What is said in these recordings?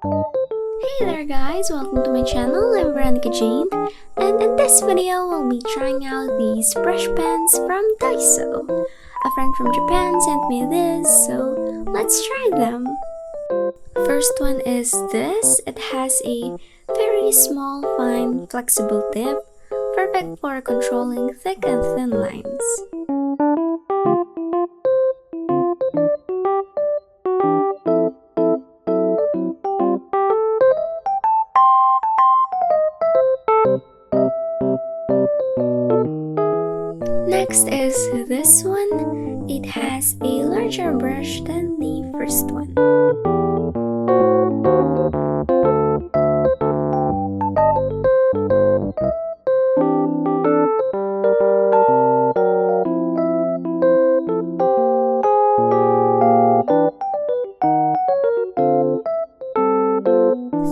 Hey there guys, welcome to my channel. I'm Veronica Jane, and in this video we'll be trying out these brush pens from Daiso. A friend from Japan sent me this, so let's try them. First one is this. It has a very small, fine, flexible tip, perfect for controlling thick and thin lines. Next is this one. It has a larger brush than the first one.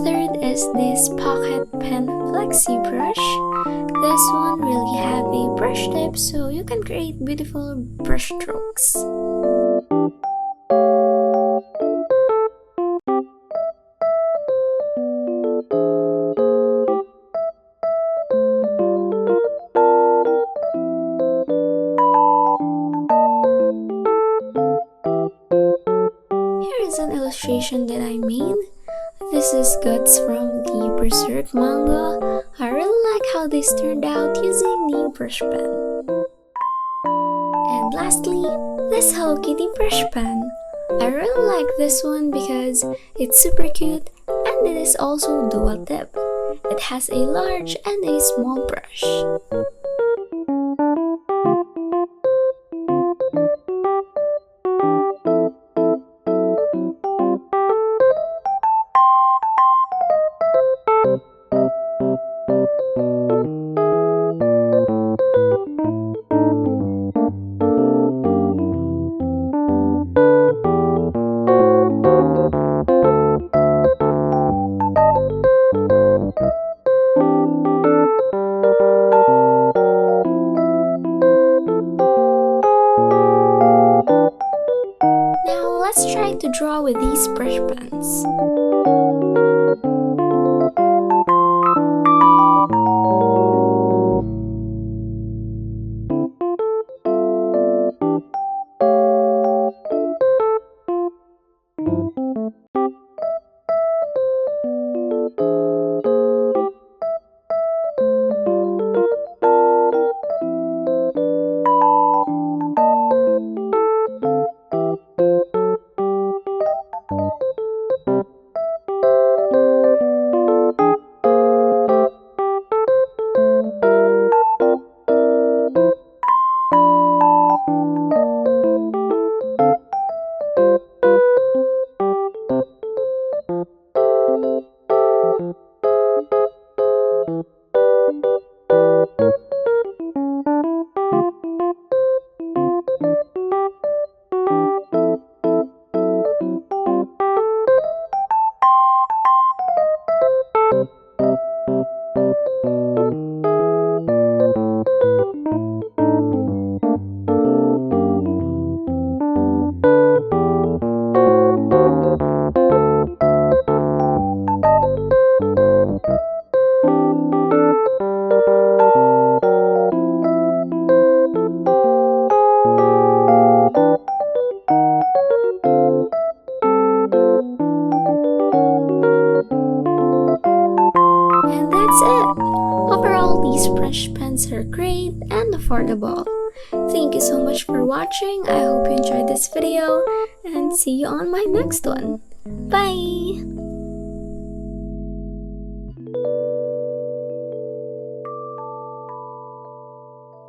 Third is this pocket pen flexi brush. This one really have a brush tip, so you can create beautiful brush strokes. Here is an illustration that I made. This is guts from the Berserk manga. I really like how this turned out using the brush pen. And lastly, this Hello Kitty brush pen. I really like this one because it's super cute and it is also dual tip. It has a large and a small brush. Let's try to draw with these brush pens. Overall, these brush pens are great and affordable. Thank you so much for watching. I hope you enjoyed this video and see you on my next one. Bye!